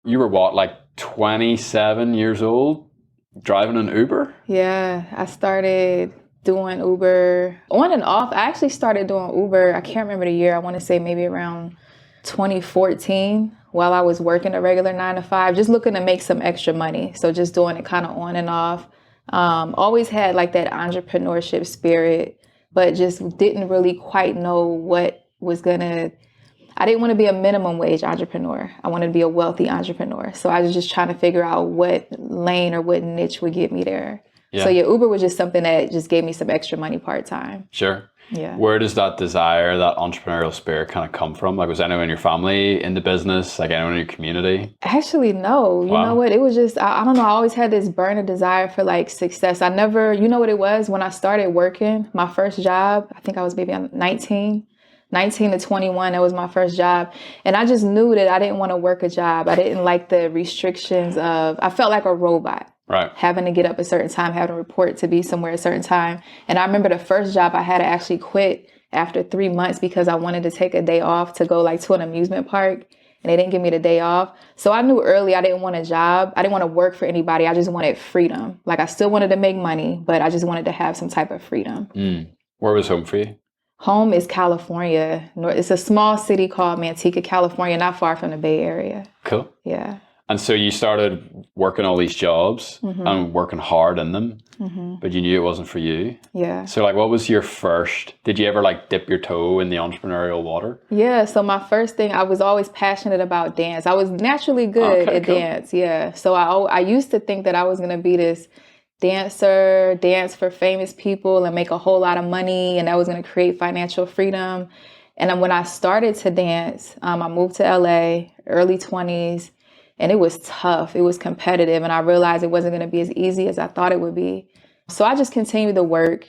You were what, like 27 years old, driving an Uber? Yeah, I started doing Uber on and off. I actually started doing Uber, I can't remember the year. I want to say maybe around 2014 while I was working a regular 9 to 5, just looking to make some extra money. So just doing it kind of on and off. Always had like that entrepreneurship spirit, but just didn't really quite know what was gonna. I didn't want to be a minimum wage entrepreneur. I wanted to be a wealthy entrepreneur. So I was just trying to figure out what lane or what niche would get me there. Yeah. So yeah, Uber was just something that just gave me some extra money part-time. Sure. Yeah. Where does that desire, that entrepreneurial spirit kind of come from? Like, was anyone in your family in the business? Like anyone in your community? Actually, no. You know what? It was just, I don't know. I always had this burning desire for like success. I never, you know what it was? When I started working, my first job, I think I was maybe 19 to 21, that was my first job. And I just knew that I didn't want to work a job. I didn't like the restrictions of, I felt like a robot. Right. Having to get up a certain time, having to report to be somewhere at a certain time. And I remember the first job I had to actually quit after 3 months because I wanted to take a day off to go like to an amusement park. And they didn't give me the day off. So I knew early I didn't want a job. I didn't want to work for anybody. I just wanted freedom. Like I still wanted to make money, but I just wanted to have some type of freedom. Where was home for you? Home is California. It's a small city called Manteca, California, not far from the Bay Area. Cool. Yeah. And so you started working all these jobs and working hard in them, but you knew it wasn't for you. Yeah. So like, what was your first, did you ever like dip your toe in the entrepreneurial water? Yeah. So my first thing, I was always passionate about dance. I was naturally good at dance. Yeah. So I used to think that I was going to be this dancer, dance for famous people and make a whole lot of money. And that was going to create financial freedom. And then when I started to dance, I moved to LA, early 20s. And it was tough. It was competitive. And I realized it wasn't going to be as easy as I thought it would be. So I just continued to work.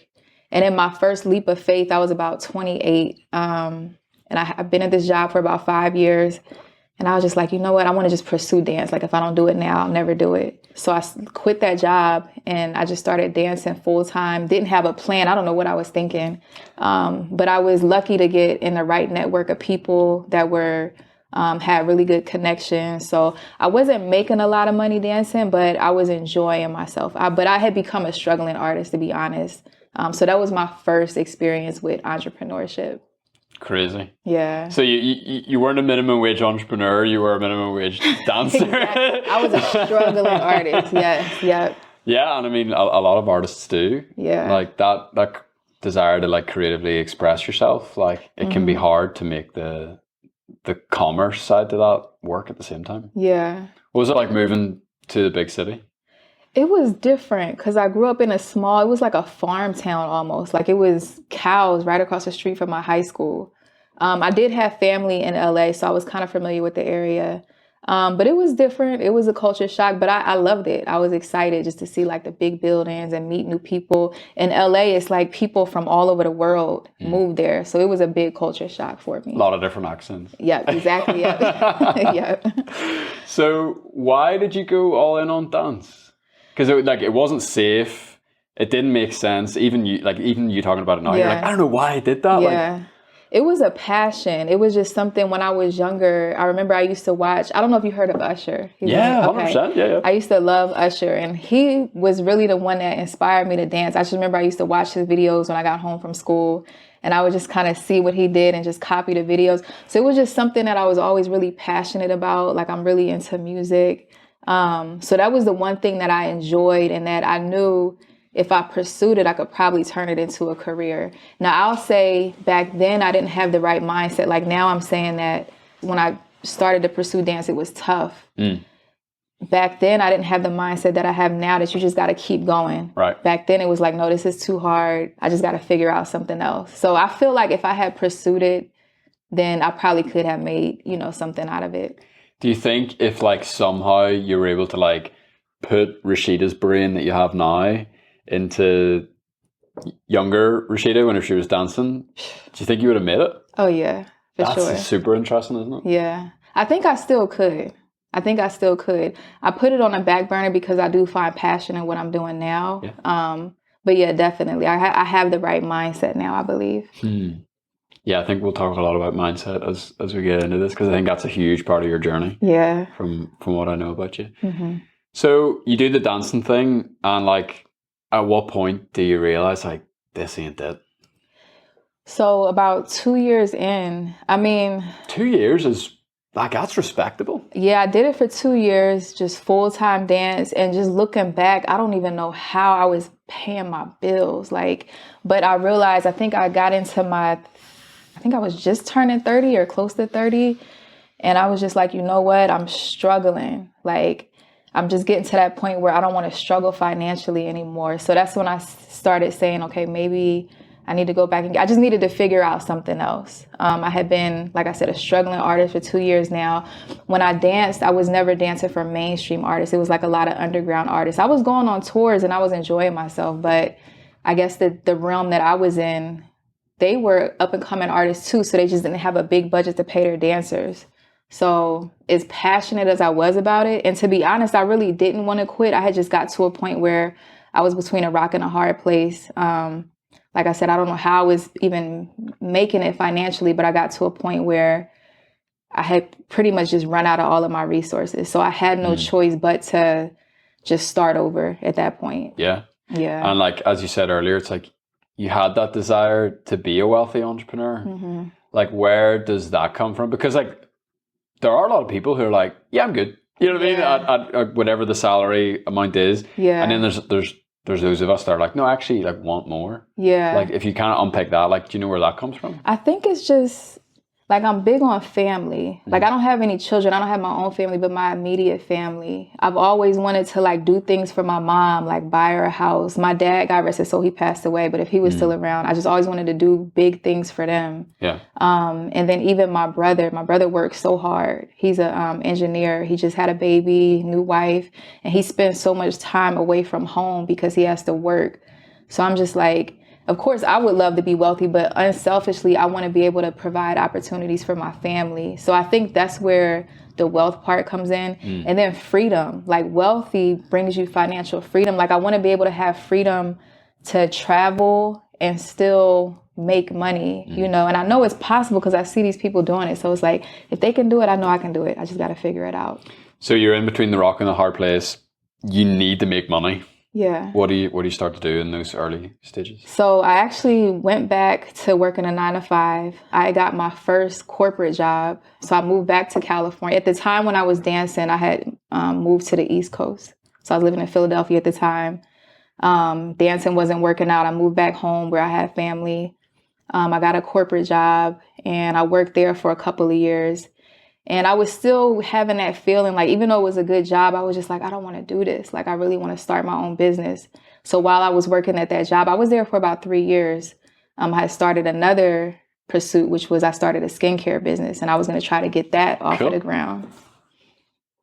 And in my first leap of faith, I was about 28. And I've been at this job for about 5 years. And I was just like, you know what? I want to just pursue dance. Like if I don't do it now, I'll never do it. So I quit that job and I just started dancing full time. Didn't have a plan. I don't know what I was thinking. But I was lucky to get in the right network of people that were had really good connections. So I wasn't making a lot of money dancing, but I was enjoying myself. But I had become a struggling artist, to be honest. So that was my first experience with entrepreneurship. Crazy. Yeah. So you weren't a minimum wage entrepreneur, you were a minimum wage dancer. Exactly. I was a struggling artist. Yes. Yeah. Yeah, and I mean a lot of artists do. Yeah. Like that desire to like creatively express yourself, like it can be hard to make the commerce side to that work at the same time. Yeah. What was it like moving to the big city? It was different because I grew up in it was like a farm town almost. Like it was cows right across the street from my high school. I did have family in LA, so I was kind of familiar with the area. But it was different. It was a culture shock, but I loved it. I was excited just to see like the big buildings and meet new people. In LA, it's like people from all over the world moved there. So it was a big culture shock for me. A lot of different accents. Yeah, exactly. Yeah. Yeah. So why did you go all in on dance? Because it wasn't safe. It didn't make sense. Even you talking about it now, you're like, I don't know why I did that. Yeah. It was a passion. It was just something when I was younger. I remember I used to watch, I don't know if you heard of Usher. Yeah, 100%. Yeah. I used to love Usher, and he was really the one that inspired me to dance. I just remember I used to watch his videos when I got home from school, and I would just kind of see what he did and just copy the videos. So it was just something that I was always really passionate about. Like I'm really into music. So that was the one thing that I enjoyed and that I knew if I pursued it, I could probably turn it into a career. Now, I'll say back then I didn't have the right mindset. Like now I'm saying that when I started to pursue dance, it was tough. Back then, I didn't have the mindset that I have now that you just got to keep going. Right. Back then, it was like, no, this is too hard. I just got to figure out something else. So I feel like if I had pursued it, then I probably could have made, something out of it. Do you think if like somehow you were able to like put Rashida's brain that you have now into younger Rashida when she was dancing, do you think you would have made it? Oh, yeah, for sure. That's super interesting, isn't it? Yeah. I think I still could. I put it on the back burner because I do find passion in what I'm doing now. Yeah. But yeah, definitely. I have the right mindset now, I believe. Yeah, I think we'll talk a lot about mindset as we get into this, because I think that's a huge part of your journey. Yeah. From what I know about you. Mm-hmm. So you do the dancing thing, and like, at what point do you realize like this ain't it? So about 2 years in, I mean, 2 years is like, that's respectable. yeah, I did it for 2 years, just full-time dance. And just looking back, I don't even know how I was paying my bills. Like, but I realized, I think I got into I think I was just turning 30 or close to 30. And I was just like, you know what? I'm struggling. Like, I'm just getting to that point where I don't want to struggle financially anymore. So that's when I started saying, okay, maybe I need to go back and I just needed to figure out something else. I had been, like I said, a struggling artist for 2 years now. When I danced, I was never dancing for mainstream artists. It was like a lot of underground artists. I was going on tours and I was enjoying myself, but I guess the realm that I was in, they were up and coming artists too. So they just didn't have a big budget to pay their dancers. So as passionate as I was about it, and to be honest, I really didn't want to quit. I had just got to a point where I was between a rock and a hard place. Like I said, I don't know how I was even making it financially, but I got to a point where I had pretty much just run out of all of my resources. So I had no choice but to just start over at that point. Yeah. Yeah. And like, as you said earlier, it's like you had that desire to be a wealthy entrepreneur. Mm-hmm. Like, where does that come from? Because like, there are a lot of people who are like, yeah, I'm good. You know what I mean? At whatever the salary amount is. Yeah. And then there's those of us that are like, no, actually, like, want more. Yeah. Like, if you kind of unpick that, like, do you know where that comes from? I think it's just, like, I'm big on family. Like, I don't have any children. I don't have my own family, but my immediate family. I've always wanted to, like, do things for my mom, like buy her a house. My dad, God rest his soul, he passed away. But if he was still around, I just always wanted to do big things for them. Yeah. And then even my brother works so hard. He's an engineer. He just had a baby, new wife, and he spends so much time away from home because he has to work. So I'm just like, of course, I would love to be wealthy, but unselfishly, I want to be able to provide opportunities for my family. So I think that's where the wealth part comes in. And then freedom, like wealthy brings you financial freedom. Like I want to be able to have freedom to travel and still make money, you know, and I know it's possible because I see these people doing it. So it's like, if they can do it, I know I can do it. I just got to figure it out. So you're in between the rock and the hard place. You need to make money. Yeah. What do you start to do in those early stages? So I actually went back to working a 9-to-5. I got my first corporate job. So I moved back to California. At the time when I was dancing, I had moved to the East Coast. So I was living in Philadelphia at the time. Dancing wasn't working out. I moved back home where I had family. I got a corporate job and I worked there for a couple of years. And I was still having that feeling, like, even though it was a good job, I was just like, I don't want to do this. Like, I really want to start my own business. So while I was working at that job, I was there for about 3 years. I had started another pursuit, which was I started a skincare business, and I was going to try to get that off of the ground.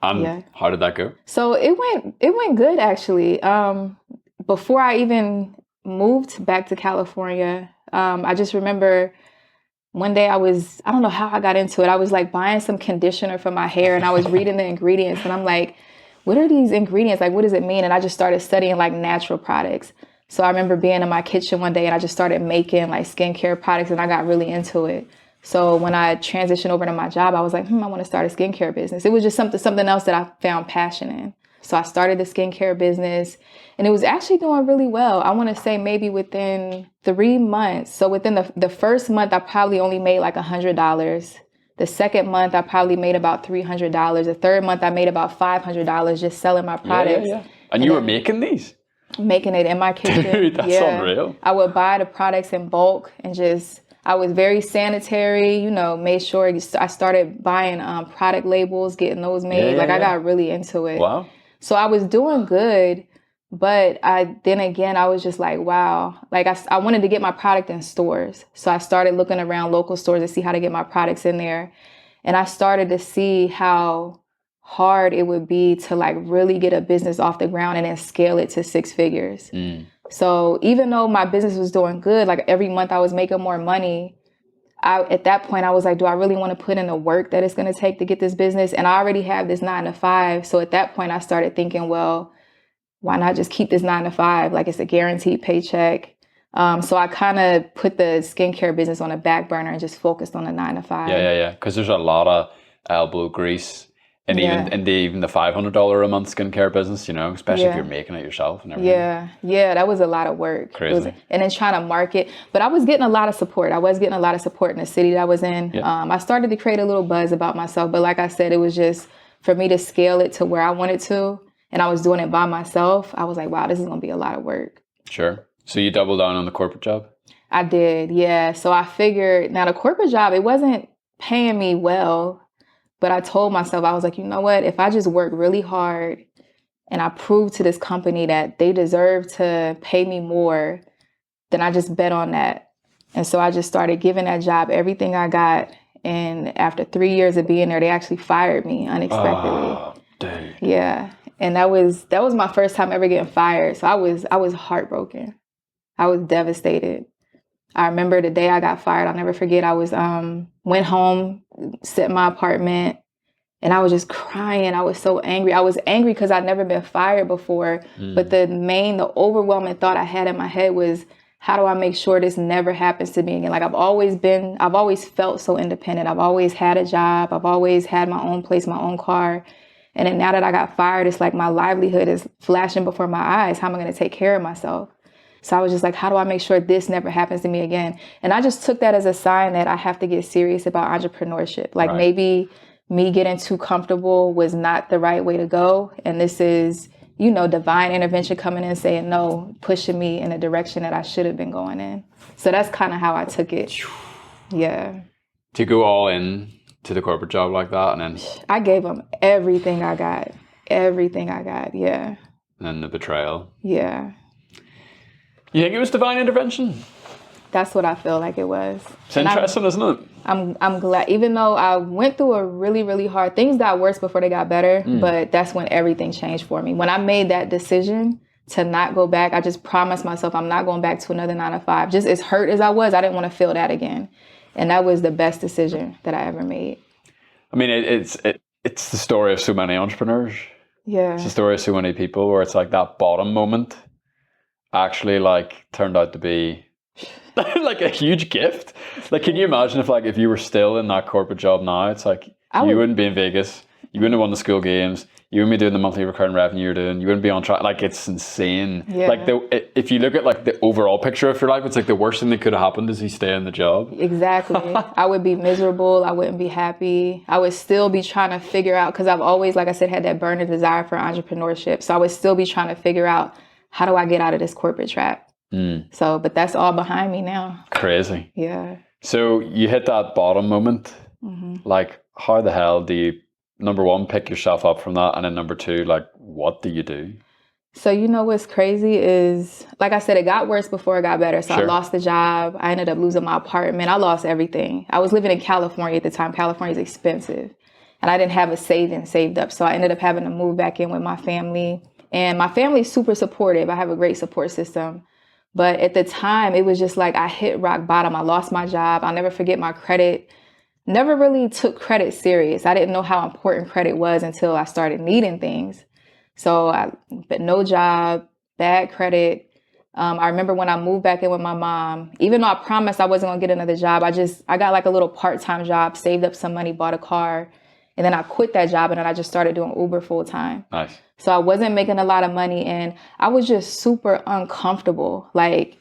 And how did that go? So it went good, actually. Before I even moved back to California, I just remember one day I don't know how I got into it. I was like buying some conditioner for my hair and I was reading the ingredients and I'm like, what are these ingredients? Like, what does it mean? And I just started studying like natural products. So I remember being in my kitchen one day and I just started making like skincare products and I got really into it. So when I transitioned over to my job, I was like, I want to start a skincare business. It was just something else that I found passion in. So I started the skincare business and it was actually doing really well. I want to say maybe within 3 months. So within the first month, I probably only made like $100. The second month, I probably made about $300. The third month, I made about $500 just selling my products. Yeah. And you were making these? Making it in my kitchen. Dude, that's unreal. I would buy the products in bulk and I was very sanitary, made sure I started buying product labels, getting those made. I got really into it. Wow. So I was doing good, but I was just like, wow. Like I wanted to get my product in stores. So I started looking around local stores to see how to get my products in there. And I started to see how hard it would be to like really get a business off the ground and then scale it to 6 figures. So even though my business was doing good, like every month I was making more money, at that point, I was like, do I really want to put in the work that it's going to take to get this business? And I already have this 9-to-5. So at that point, I started thinking, well, why not just keep this 9-to-5? Like it's a guaranteed paycheck. So I kind of put the skincare business on a back burner and just focused on the 9 to 5. Yeah. Because there's a lot of elbow grease. And even the $500 a month skincare business, especially if you're making it yourself and everything. Yeah, that was a lot of work. Crazy. And then trying to market. But I was getting a lot of support. I was getting a lot of support in the city that I was in. Yeah. I started to create a little buzz about myself. But like I said, it was just for me to scale it to where I wanted to. And I was doing it by myself. I was like, wow, this is going to be a lot of work. Sure. So you doubled down on the corporate job? I did, yeah. So I figured, now the corporate job, it wasn't paying me well. But I told myself, I was like, you know what? If I just work really hard and I prove to this company that they deserve to pay me more, then I just bet on that. And so I just started giving that job everything I got. And after 3 years of being there, they actually fired me unexpectedly. Oh, dude. Yeah. And that was my first time ever getting fired. So I was heartbroken. I was devastated. I remember the day I got fired. I'll never forget. I was went home, sat in my apartment, and I was just crying. I was so angry. I was angry because I'd never been fired before. But the overwhelming thought I had in my head was, how do I make sure this never happens to me again? Like I've always felt so independent. I've always had a job. I've always had my own place, my own car. And then now that I got fired, it's like my livelihood is flashing before my eyes. How am I going to take care of myself? So I was just like, how do I make sure this never happens to me again? And I just took that as a sign that I have to get serious about entrepreneurship. Like maybe me getting too comfortable was not the right way to go. And this is, divine intervention coming in saying no, pushing me in a direction that I should have been going in. So that's kind of how I took it. Yeah. To go all in to the corporate job like that, and then I gave them everything I got. Yeah. And then the betrayal. Yeah. You think it was divine intervention? That's what I feel like it was. It's interesting, isn't it? I'm glad, even though I went through a really, really hard, things got worse before they got better, but that's when everything changed for me. When I made that decision to not go back, I just promised myself I'm not going back to another 9 to 5. Just as hurt as I was, I didn't want to feel that again. And that was the best decision that I ever made. I mean, it's the story of so many entrepreneurs. Yeah. It's the story of so many people where it's like that bottom moment actually turned out to be like a huge gift. Like, can you imagine if you were still in that corporate job now? It's like you wouldn't be in Vegas, you wouldn't have won the school games, you wouldn't be doing the monthly recurring revenue you're doing, you wouldn't be on track. Like, it's insane. Yeah. Like if you look at the overall picture of your life, it's like the worst thing that could have happened is you stay in the job. Exactly. I would be miserable. I wouldn't be happy. I would still be trying to figure out, because I've always, like I said, had that burning desire for entrepreneurship. So I would still be trying to figure out, how do I get out of this corporate trap? So, but that's all behind me now. Crazy. Yeah. So you hit that bottom moment. Like, how the hell do you, number one, pick yourself up from that? And then number two, what do you do? So, what's crazy is, like I said, it got worse before it got better. So I lost the job. I ended up losing my apartment. I lost everything. I was living in California at the time. California is expensive. And I didn't have a savings saved up. So I ended up having to move back in with my family. And my family is super supportive. I have a great support system. But at the time, it was just like I hit rock bottom. I lost my job. I'll never forget my credit. Never really took credit serious. I didn't know how important credit was until I started needing things. So, but no job, bad credit. I remember when I moved back in with my mom, even though I promised I wasn't going to get another job, I got like a little part-time job, saved up some money, bought a car. And then I quit that job and then I just started doing Uber full time. Nice. So I wasn't making a lot of money and I was just super uncomfortable. Like,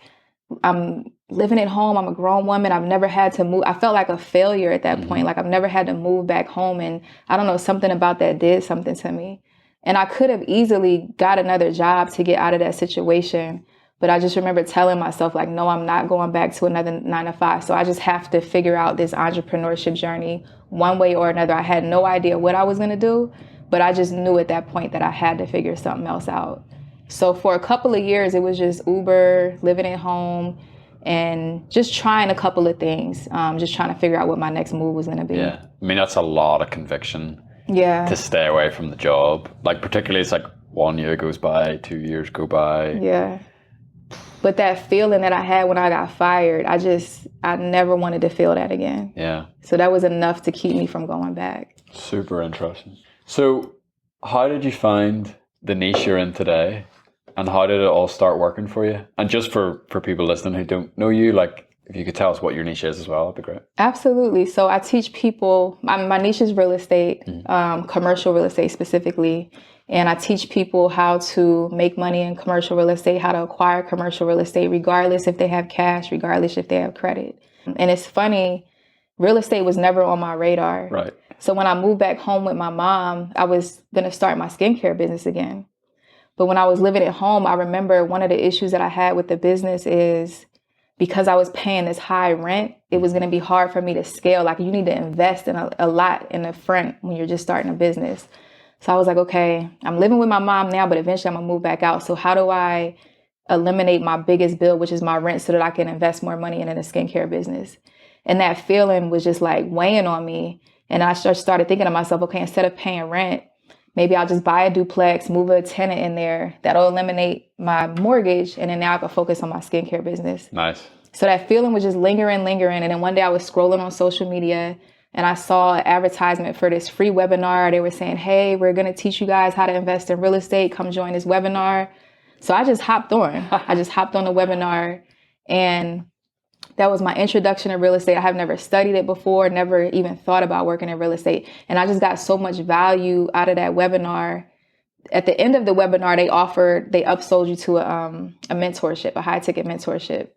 I'm living at home. I'm a grown woman. I've never had to move. I felt like a failure at that point. Like, I've never had to move back home. And I don't know, something about that did something to me. And I could have easily got another job to get out of that situation. But I just remember telling myself, like, no, I'm not going back to another 9 to 5. So I just have to figure out this entrepreneurship journey one way or another. I had no idea what I was going to do, but I just knew at that point that I had to figure something else out. So for a couple of years, it was just Uber, living at home, and just trying a couple of things, just trying to figure out what my next move was going to be. Yeah. I mean, that's a lot of conviction. Yeah. To stay away from the job. Like, particularly, it's like 1 year goes by, 2 years go by. Yeah. But that feeling that I had when I got fired, I never wanted to feel that again. Yeah. So that was enough to keep me from going back. Super interesting. So how did you find the niche you're in today? And how did it all start working for you? And just for people listening who don't know you, like if you could tell us what your niche is as well, that'd be great. Absolutely. So I teach people, my niche is real estate, commercial real estate specifically. And I teach people how to make money in commercial real estate, how to acquire commercial real estate, regardless if they have cash, regardless if they have credit. And it's funny, real estate was never on my radar. Right. So when I moved back home with my mom, I was going to start my skincare business again. But when I was living at home, I remember one of the issues that I had with the business is because I was paying this high rent, it was going to be hard for me to scale. Like you need to invest in a lot in the front when you're just starting a business. So I was like, okay, I'm living with my mom now, but eventually I'm gonna move back out. So how do I eliminate my biggest bill, which is my rent, so that I can invest more money in a skincare business? And that feeling was just like weighing on me. And I started thinking to myself, okay, instead of paying rent, maybe I'll just buy a duplex, move a tenant in there. That'll eliminate my mortgage. And then now I can focus on my skincare business. Nice. So that feeling was just lingering. And then one day I was scrolling on social media and I saw an advertisement for this free webinar. They were saying, hey, we're going to teach you guys how to invest in real estate. Come join this webinar. So I just hopped on. I just hopped on the webinar, and that was my introduction to real estate. I have never studied it before, never even thought about working in real estate. And I just got so much value out of that webinar. At the end of the webinar, they upsold you to a mentorship, a high ticket mentorship.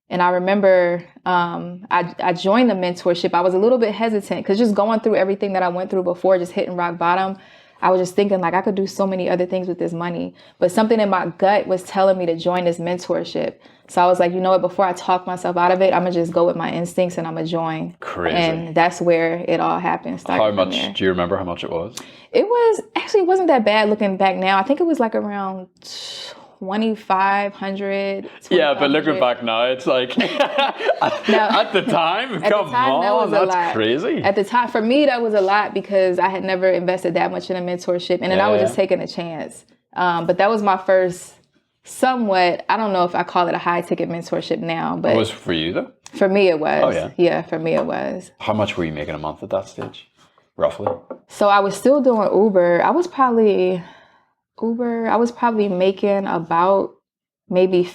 And I remember I joined the mentorship. I was a little bit hesitant because just going through everything that I went through before, just hitting rock bottom, I was just thinking like I could do so many other things with this money. But something in my gut was telling me to join this mentorship. So I was like, you know what, before I talk myself out of it, I'm going to just go with my instincts and I'm going to join. Crazy. And that's where it all happened. How much, do you remember how much it was? It wasn't that bad looking back now. I think it was like around 2,500. Yeah, but looking back now, it's like at the time, that's crazy. At the time, for me, that was a lot because I had never invested that much in a mentorship, and then I was just taking a chance. But that was my first, somewhat, I don't know if I call it a high ticket mentorship now, but it was for you though? For me, it was. Oh yeah. Yeah, for me, it was. How much were you making a month at that stage, roughly? So I was still doing Uber. I was probably making about maybe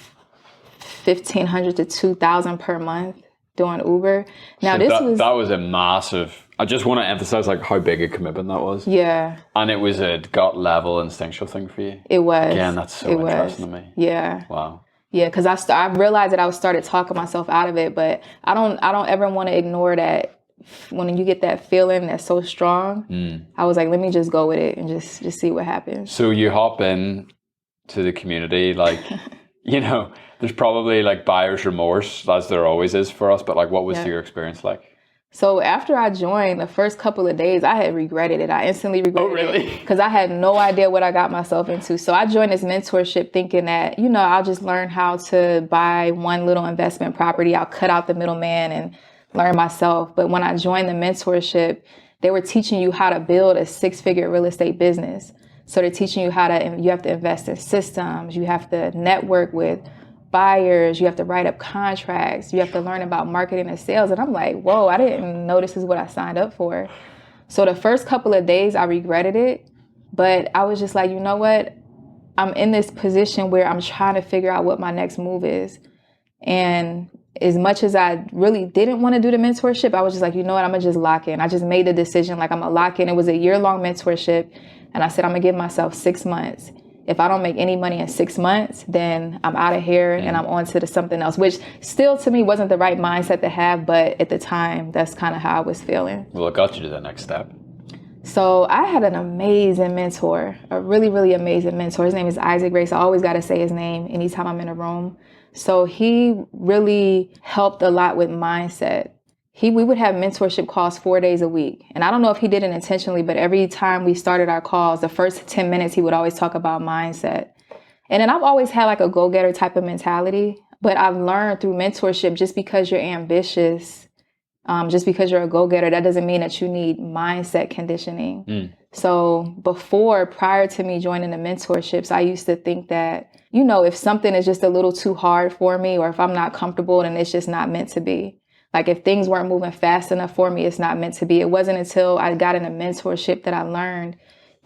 $1,500 to $2,000 per month doing Uber. Now so that was a massive. I just want to emphasize like how big a commitment that was. Yeah. And it was a gut level instinctual thing for you. It was. Again, that's so interesting to me. Yeah. Wow. Yeah, because I realized that I started talking myself out of it, but I don't ever want to ignore that. When you get that feeling that's so strong, I was like, let me just go with it and just see what happens. So you hop in to the community, like, you know, there's probably like buyer's remorse, as there always is for us, but like, what was your experience like? So after I joined, the first couple of days, I had regretted it. I instantly regretted it because I had no idea what I got myself into. So I joined this mentorship thinking that, you know, I'll just learn how to buy one little investment property. I'll cut out the middleman and learn myself. But when I joined the mentorship, they were teaching you how to build a 6-figure real estate business. So they're teaching you you have to invest in systems, you have to network with buyers, you have to write up contracts, you have to learn about marketing and sales. And I'm like, whoa, I didn't know this is what I signed up for. So the first couple of days I regretted it, but I was just like, you know what? I'm in this position where I'm trying to figure out what my next move is. And as much as I really didn't want to do the mentorship, I was just like, you know what, I'm going to just lock in. I just made the decision, like I'm going to lock in. It was a year-long mentorship. And I said, I'm going to give myself 6 months. If I don't make any money in 6 months, then I'm out of here and I'm on to something else, which still to me wasn't the right mindset to have. But at the time, that's kind of how I was feeling. Well, it got you to that next step. So I had an amazing mentor, a really, really amazing mentor. His name is Isaac Grace. I always got to say his name anytime I'm in a room. So he really helped a lot with mindset. We would have mentorship calls 4 days a week. And I don't know if he did it intentionally, but every time we started our calls, the first 10 minutes, he would always talk about mindset. And then I've always had like a go-getter type of mentality, but I've learned through mentorship, just because you're ambitious, just because you're a go-getter, that doesn't mean that you need mindset conditioning. So prior to me joining the mentorships, I used to think that, you know, if something is just a little too hard for me, or if I'm not comfortable, then it's just not meant to be. Like if things weren't moving fast enough for me, it's not meant to be. It wasn't until I got in a mentorship that I learned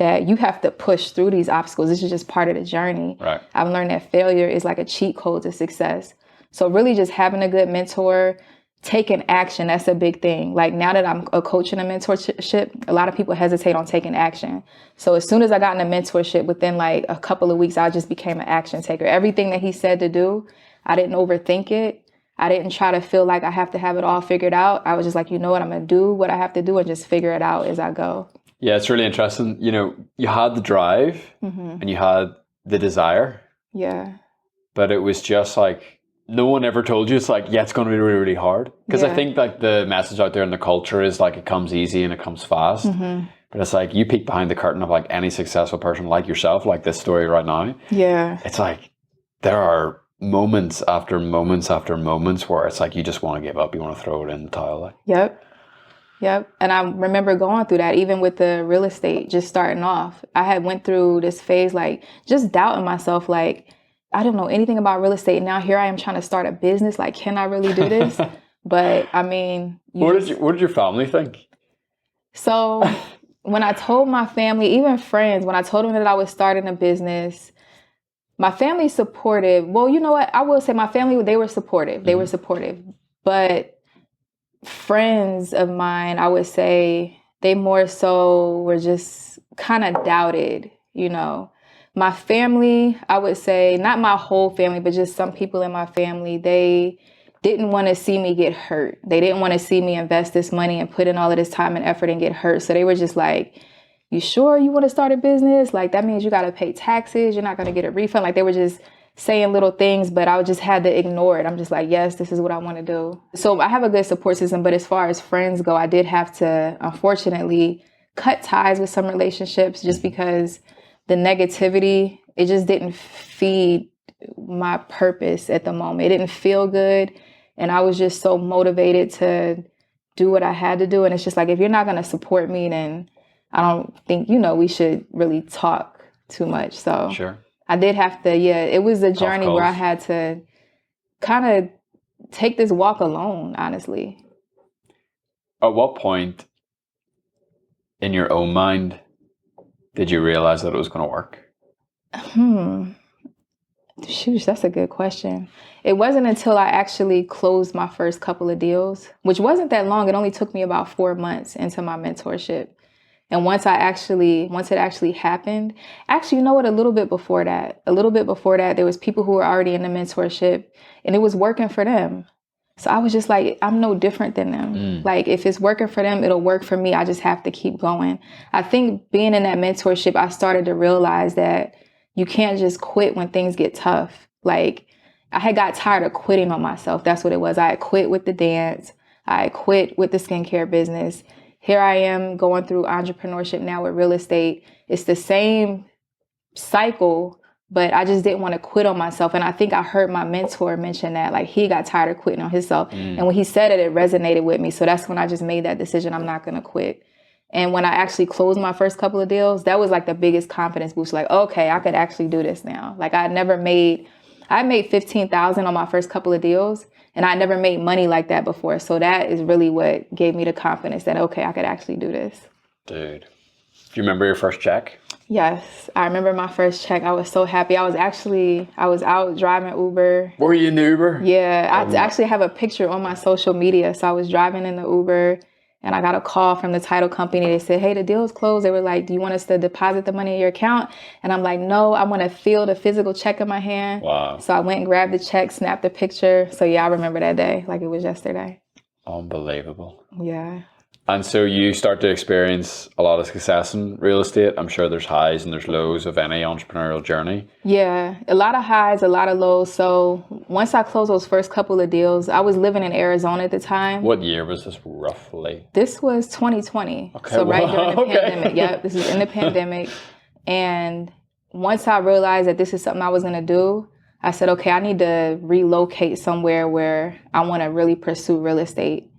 that you have to push through these obstacles. This is just part of the journey. Right. I've learned that failure is like a cheat code to success. So really just having a good mentor, taking action, that's a big thing. Like now that I'm a coach in a mentorship, a lot of people hesitate on taking action. So as soon as I got in a mentorship, within like a couple of weeks, I just became an action taker. Everything that he said to do, I didn't overthink it. I didn't try to feel like I have to have it all figured out. I was just like, you know what, I'm going to do what I have to do and just figure it out as I go. Yeah, it's really interesting. You know, you had the drive and you had the desire. Yeah. But it was just like, no one ever told you it's like, yeah, it's going to be really, really hard. Because I think like the message out there in the culture is like, it comes easy and it comes fast. But it's like, you peek behind the curtain of like any successful person like yourself, like this story right now. Yeah. It's like, there are moments after moments after moments where it's like, you just want to give up. You want to throw it in the towel. Like. Yep. And I remember going through that, even with the real estate, just starting off. I had went through this phase, like just doubting myself, like, I don't know anything about real estate. Now here I am trying to start a business. Like, can I really do this? But I mean, what did your family think? So when I told my family, even friends, when I told them that I was starting a business, my family supportive. Well, you know what? I will say my family, they were supportive. They were supportive. But friends of mine, I would say they more so were just kind of doubted, you know. My family, I would say, not my whole family, but just some people in my family, they didn't want to see me get hurt. They didn't want to see me invest this money and put in all of this time and effort and get hurt. So they were just like, you sure you want to start a business? Like, that means you got to pay taxes. You're not going to get a refund. Like, they were just saying little things, but I just had to ignore it. I'm just like, yes, this is what I want to do. So I have a good support system. But as far as friends go, I did have to, unfortunately, cut ties with some relationships just because the negativity, it just didn't feed my purpose at the moment. It didn't feel good. And I was just so motivated to do what I had to do. And it's just like, if you're not going to support me, then I don't think, we should really talk too much. So sure. I did have to, it was a journey where I had to kind of take this walk alone, honestly. At what point in your own mind did you realize that it was going to work? Shoot, that's a good question. It wasn't until I actually closed my first couple of deals, which wasn't that long. It only took me about 4 months into my mentorship. And once it actually happened, actually, you know what, a little bit before that, there was people who were already in the mentorship and it was working for them. So I was just like, I'm no different than them. Like, if it's working for them, it'll work for me. I just have to keep going. I think being in that mentorship, I started to realize that you can't just quit when things get tough. Like, I had got tired of quitting on myself. That's what it was. I had quit with the dance. I had quit with the skincare business. Here I am going through entrepreneurship now with real estate. It's the same cycle, but I just didn't want to quit on myself. And I think I heard my mentor mention that, like, he got tired of quitting on himself. And when he said it, it resonated with me. So that's when I just made that decision. I'm not going to quit. And when I actually closed my first couple of deals, that was like the biggest confidence boost. Like, okay, I could actually do this now. Like, I made $15,000 on my first couple of deals, and I never made money like that before. So that is really what gave me the confidence that, okay, I could actually do this. Dude, do you remember your first check? Yes, I remember my first check. I was so happy. I was out driving Uber. Were you in the Uber? Yeah, I actually have a picture on my social media. So I was driving in the Uber and I got a call from the title company. They said, hey, the deal's closed. They were like, do you want us to deposit the money in your account? And I'm like, no, I want to feel the physical check in my hand. Wow. So I went and grabbed the check, snapped the picture. So yeah, I remember that day like it was yesterday. Unbelievable. Yeah. And so you start to experience a lot of success in real estate. I'm sure there's highs and there's lows of any entrepreneurial journey. Yeah, a lot of highs, a lot of lows. So once I closed those first couple of deals, I was living in Arizona at the time. What year was this roughly? This was 2020. Okay, so right during the pandemic. Yep, this is in the pandemic. And once I realized that this is something I was going to do, I said, okay, I need to relocate somewhere where I want to really pursue real estate.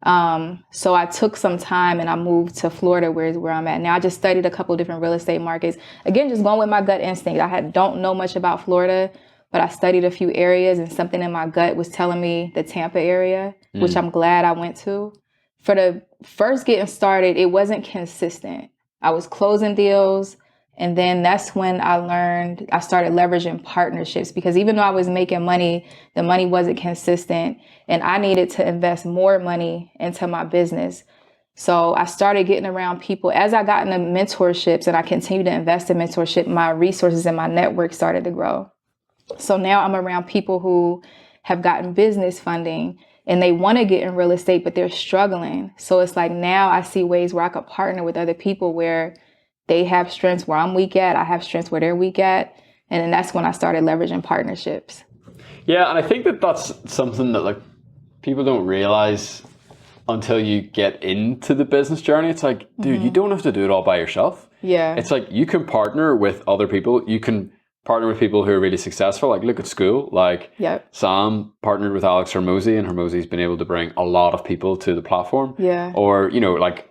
So I took some time and I moved to Florida, where I'm at now. I just studied a couple of different real estate markets. Again, just going with my gut instinct. Don't know much about Florida, but I studied a few areas and something in my gut was telling me the Tampa area, which I'm glad I went to. For the first getting started, it wasn't consistent. I was closing deals. And then that's when I started leveraging partnerships, because even though I was making money, the money wasn't consistent and I needed to invest more money into my business. So I started getting around people. As I got into mentorships and I continued to invest in mentorship, my resources and my network started to grow. So now I'm around people who have gotten business funding and they want to get in real estate, but they're struggling. So it's like now I see ways where I could partner with other people where they have strengths where I'm weak at, I have strengths where they're weak at. And then that's when I started leveraging partnerships. Yeah, and I think that that's something that like people don't realize until you get into the business journey. It's like, dude, you don't have to do it all by yourself. Yeah. It's like you can partner with other people. You can partner with people who are really successful. Like look at Skool. Like Sam partnered with Alex Hormozy, and Hormozy's been able to bring a lot of people to the platform. Yeah. Or, you know, like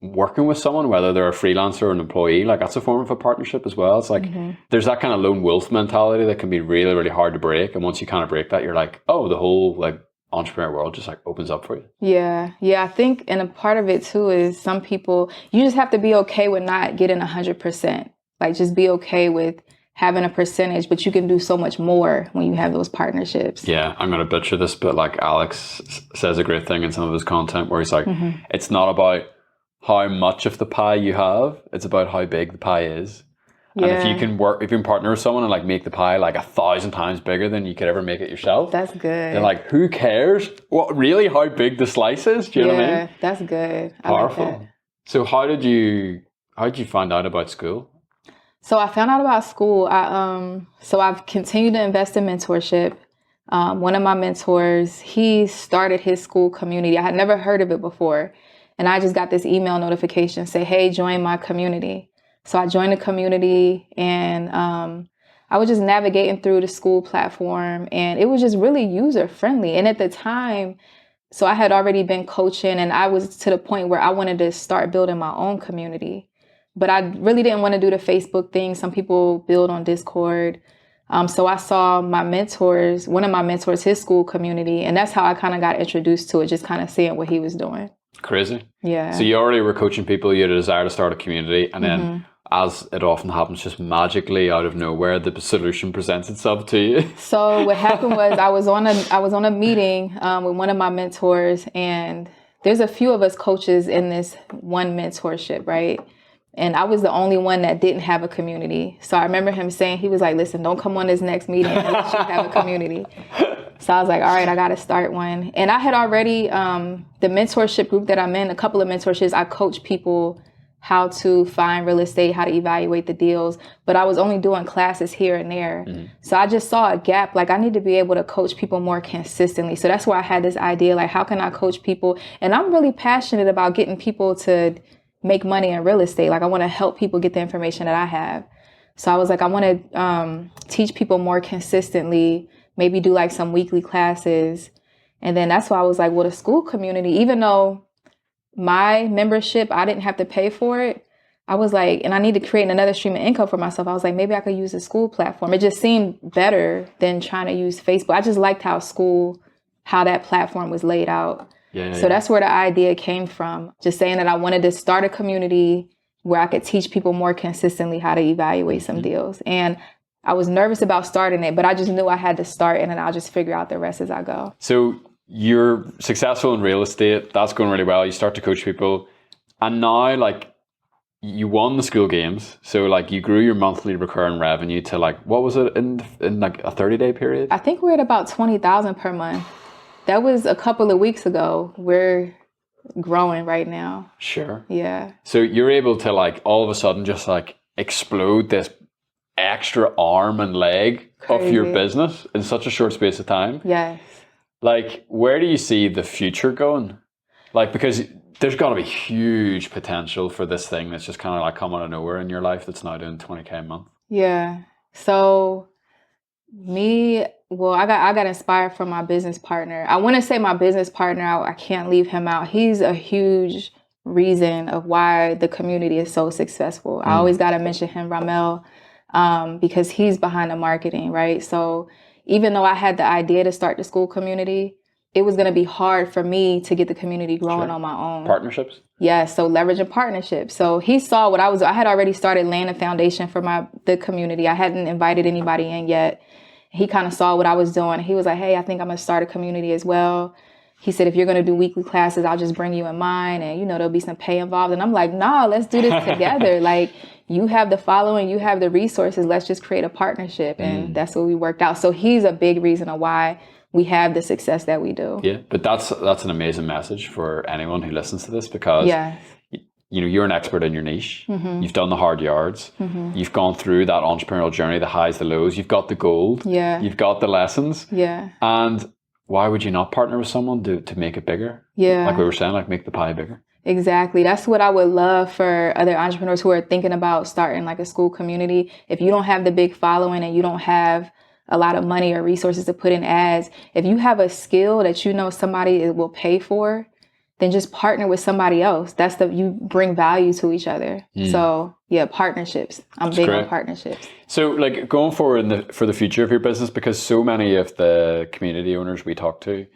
working with someone, whether they're a freelancer or an employee, like that's a form of a partnership as well. It's like there's that kind of lone wolf mentality that can be really, really hard to break. And once you kind of break that, you're like, oh, the whole like entrepreneur world just like opens up for you. Yeah. I think, and a part of it too is some people, you just have to be okay with not getting 100%. Like just be okay with having a percentage, but you can do so much more when you have those partnerships. Yeah, I'm going to butcher this, but like Alex says a great thing in some of his content where he's like, it's not about how much of the pie you have, it's about how big the pie is. And if you can partner with someone and like make the pie like 1,000 times bigger than you could ever make it yourself. That's good. Then like, who cares what really how big the slice is? Do you know what I mean? That's good. Powerful. Like that. So how did you find out about Skool? So I found out about Skool. So I've continued to invest in mentorship. One of my mentors, he started his Skool Community. I had never heard of it before. And I just got this email notification say, hey, join my community. So I joined the community and I was just navigating through the Skool platform and it was just really user friendly. And at the time, so I had already been coaching and I was to the point where I wanted to start building my own community. But I really didn't want to do the Facebook thing. Some people build on Discord. So I saw one of my mentors, his Skool Community. And that's how I kind of got introduced to it, just kind of seeing what he was doing. Crazy. Yeah. So you already were coaching people, you had a desire to start a community, and then as it often happens, just magically out of nowhere, the solution presents itself to you. So what happened was I was on a meeting with one of my mentors, and there's a few of us coaches in this one mentorship, right? And I was the only one that didn't have a community. So I remember him saying, he was like, listen, don't come on this next meeting unless you have a community. So I was like, all right, I got to start one. And I had already, the mentorship group that I'm in, a couple of mentorships, I coach people how to find real estate, how to evaluate the deals. But I was only doing classes here and there. So I just saw a gap. Like I need to be able to coach people more consistently. So that's why I had this idea, like, how can I coach people? And I'm really passionate about getting people to make money in real estate. Like I want to help people get the information that I have. So I was like, I want to teach people more consistently, maybe do like some weekly classes. And then that's why I was like, well, the Skool Community, even though my membership, I didn't have to pay for it. I was like, and I need to create another stream of income for myself. I was like, maybe I could use the Skool platform. It just seemed better than trying to use Facebook. I just liked how that platform was laid out. So that's where the idea came from. Just saying that I wanted to start a community where I could teach people more consistently how to evaluate some deals. And I was nervous about starting it, but I just knew I had to start and then I'll just figure out the rest as I go. So you're successful in real estate. That's going really well. You start to coach people. And now like you won the Skool Games. So like you grew your monthly recurring revenue to like, what was it in like a 30-day period? I think we're at about 20,000 per month. That was a couple of weeks ago. We're growing right now. Sure. Yeah. So you're able to like all of a sudden just like explode this extra arm and leg of your business in such a short space of time. Yes. Like, where do you see the future going? Like, because there's got to be huge potential for this thing that's just kind of like come out of nowhere in your life that's now doing 20K a month. Yeah. So I got inspired from my business partner. I want to say my business partner, I can't leave him out. He's a huge reason of why the community is so successful. I always got to mention him, Ramel, because he's behind the marketing, right? So even though I had the idea to start the Skool Community, it was going to be hard for me to get the community growing on my own. Partnerships? Yeah, so leveraging partnerships. So he saw what I had already started laying a foundation for the community. I hadn't invited anybody in yet. He kind of saw what I was doing. He was like, hey, I think I'm going to start a community as well. He said, if you're going to do weekly classes, I'll just bring you in mine. And, there'll be some pay involved. And I'm like, no, let's do this together. Like, you have the following, you have the resources. Let's just create a partnership. And that's what we worked out. So he's a big reason of why we have the success that we do. Yeah, but that's an amazing message for anyone who listens to this, because you're an expert in your niche. You've done the hard yards. You've gone through that entrepreneurial journey, the highs, the lows. You've got the gold. Yeah. You've got the lessons. Yeah. And why would you not partner with someone to make it bigger? Yeah. Like we were saying, like make the pie bigger. Exactly. That's what I would love for other entrepreneurs who are thinking about starting like a school community. If you don't have the big following and you don't have a lot of money or resources to put in ads, if you have a skill that somebody will pay for, then just partner with somebody else. You bring value to each other. So yeah, partnerships. That's big on partnerships. So like going forward for the future of your business, because so many of the community owners we talk to,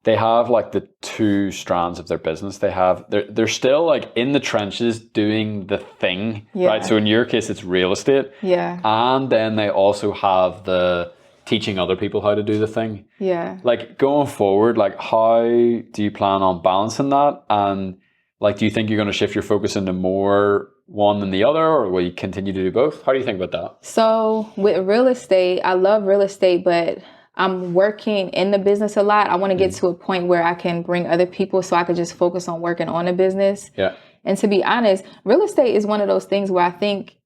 they have like the two strands of their business. They're still like in the trenches doing the thing, right? So in your case, it's real estate. Yeah. And then they also have the teaching other people how to do the thing. Yeah. Like going forward, like how do you plan on balancing that? And like, do you think you're going to shift your focus into more one than the other, or will you continue to do both? How do you think about that? So with real estate, I love real estate, but I'm working in the business a lot. I want to get to a point where I can bring other people so I could just focus on working on the business. Yeah. And to be honest, real estate is one of those things where I think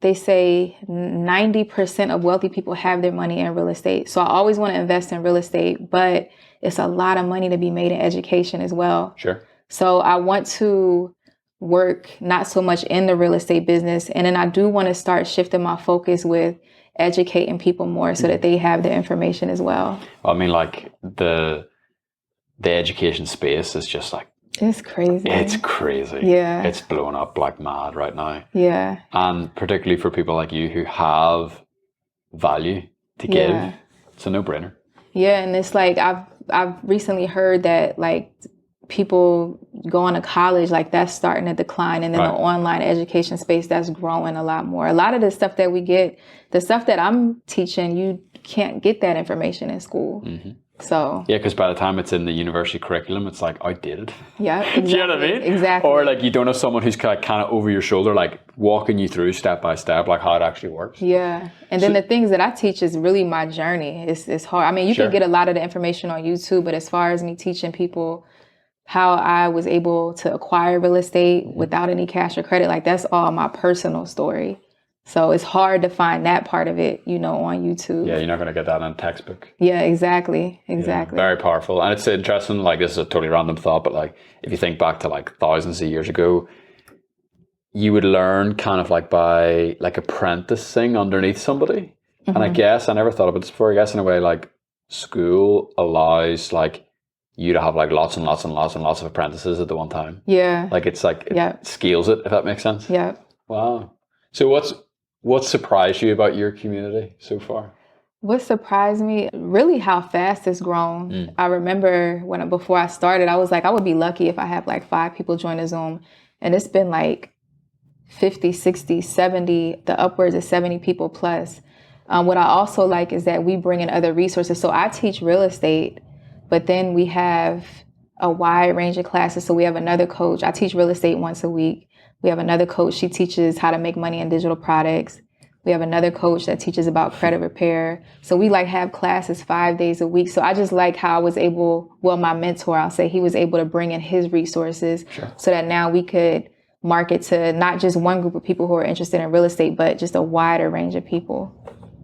they say 90% of wealthy people have their money in real estate. So I always want to invest in real estate, but it's a lot of money to be made in education as well. Sure. So I want to work not so much in the real estate business. And then I do want to start shifting my focus with educating people more so that they have the information as well. I mean, like the education space is just like, it's crazy. It's crazy. Yeah. It's blowing up like mad right now. Yeah. And particularly for people like you who have value to give, it's a no-brainer. Yeah, and it's like I've recently heard that like people going to college, like that's starting to decline, and then the online education space, that's growing a lot more. A lot of the stuff that we get, the stuff that I'm teaching, you can't get that information in school. So yeah, because by the time it's in the university curriculum, it's like outdated. Yeah, exactly. Do you know what I mean? Exactly. Or like you don't have someone who's kind of over your shoulder, like walking you through step by step, like how it actually works. Yeah, and then the things that I teach is really my journey. It's hard. I mean, you can get a lot of the information on YouTube, but as far as me teaching people how I was able to acquire real estate without any cash or credit, like that's all my personal story. So it's hard to find that part of it, on YouTube. Yeah, you're not going to get that in a textbook. Yeah, exactly. Yeah, very powerful. And it's interesting, like this is a totally random thought, but like if you think back to like thousands of years ago, you would learn kind of like by like apprenticing underneath somebody. And I guess, I never thought about this before, I guess in a way like school allows like you to have like lots and lots and lots and lots of apprentices at the one time. Yeah. Like it's like, it scales it, if that makes sense. Yeah. Wow. So what surprised you about your community so far? What surprised me, really how fast it's grown. I remember before I started, I was like, I would be lucky if I had like 5 people join the Zoom. And it's been like 50, 60, 70, the upwards of 70 people plus. What I also like is that we bring in other resources. So I teach real estate, but then we have a wide range of classes. So we have another coach. I teach real estate once a week. We have another coach. She teaches how to make money in digital products. We have another coach that teaches about credit repair. So we like have classes 5 days a week. So I just like how I was able, my mentor, I'll say, he was able to bring in his resources so that now we could market to not just one group of people who are interested in real estate, but just a wider range of people.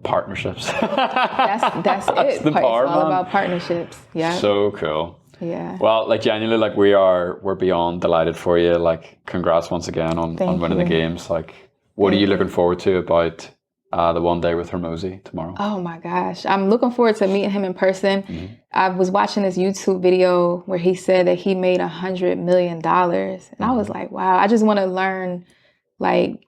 Partnerships. That's it. The power, it's all about partnerships. Yeah. So cool. Yeah. Well, like genuinely, like we're beyond delighted for you. Like, congrats once again on winning the games. Like, what are you looking forward to about the one day with Hormozy tomorrow? Oh my gosh, I'm looking forward to meeting him in person. I was watching this YouTube video where he said that he made $100 million, and I was like, wow. I just want to learn, like,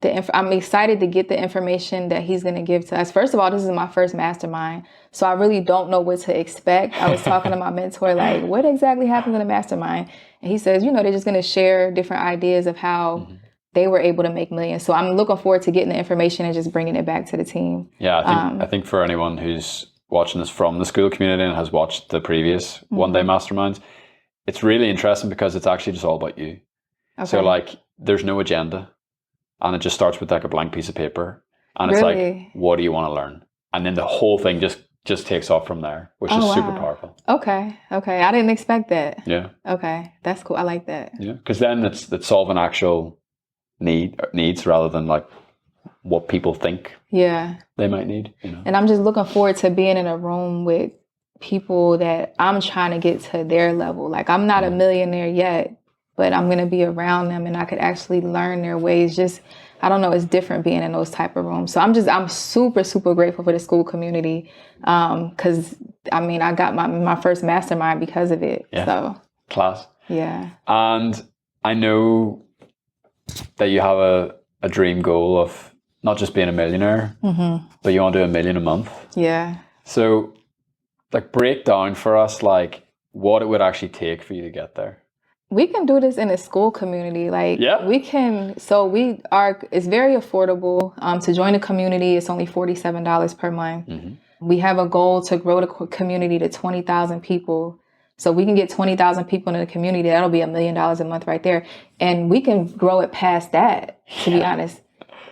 I'm excited to get the information that he's going to give to us. First of all, this is my first mastermind, so I really don't know what to expect. I was talking to my mentor, like, what exactly happens in a mastermind? And he says, they're just going to share different ideas of how they were able to make millions. So I'm looking forward to getting the information and just bringing it back to the team. Yeah, I think for anyone who's watching this from the Skool Community and has watched the previous one-day masterminds, it's really interesting because it's actually just all about you. Okay. So like, there's no agenda. And it just starts with like a blank piece of paper. And it's like, what do you want to learn? And then the whole thing just takes off from there, which is super powerful. Okay. I didn't expect that. Yeah. Okay. That's cool. I like that. Yeah. Because then it's solving actual needs rather than like what people think they might need. And I'm just looking forward to being in a room with people that I'm trying to get to their level. Like, I'm not a millionaire yet, but I'm going to be around them and I could actually learn their ways. Just, I don't know, it's different being in those type of rooms. So I'm super, super grateful for the Skool Community. Cause I got my first mastermind because of it. Yeah. So class. Yeah. And I know that you have a dream goal of not just being a millionaire, but you want to do $1 million a month. Yeah. So like, break down for us, like, what it would actually take for you to get there. We can do this in a Skool community. Like, we can, it's very affordable. To join the community, it's only $47 per month. We have a goal to grow the community to 20,000 people. So we can get 20,000 people in the community. That'll be $1 million a month right there. And we can grow it past that, to be honest.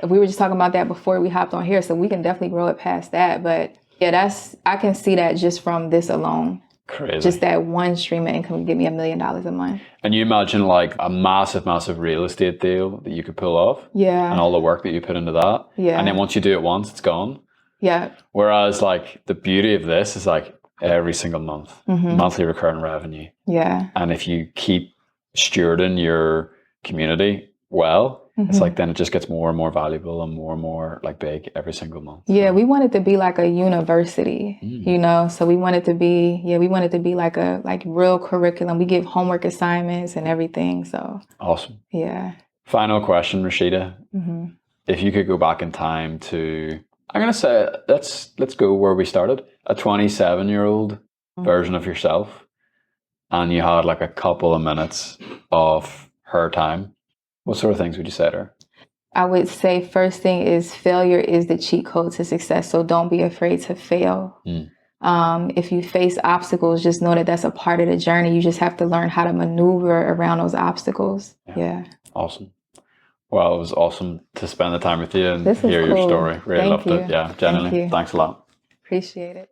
We were just talking about that before we hopped on here. So we can definitely grow it past that. But yeah, I can see that just from this alone. Crazy. Just that one stream of income would give me $1 million a month. And you imagine like a massive real estate deal that you could pull off. Yeah. And all the work that you put into that. Yeah. And then once you do it once, it's gone. Yeah. Whereas like the beauty of this is like every single month, monthly recurring revenue. Yeah. And if you keep stewarding your community well, it's like then it just gets more and more valuable and more like big every single month. Yeah, we want it to be like a university, so we want it to be like real curriculum. We give homework assignments and everything. So awesome. Yeah. Final question, Rashida. If you could go back in time to, I'm going to say, let's go where we started, a 27-year-old version of yourself, and you had like a couple of minutes of her time, what sort of things would you say to her? I would say first thing is failure is the cheat code to success. So don't be afraid to fail. If you face obstacles, just know that that's a part of the journey. You just have to learn how to maneuver around those obstacles. Yeah. Awesome. Well, it was awesome to spend the time with you and hear your story. Really loved it. Yeah, genuinely. Thanks a lot. Appreciate it.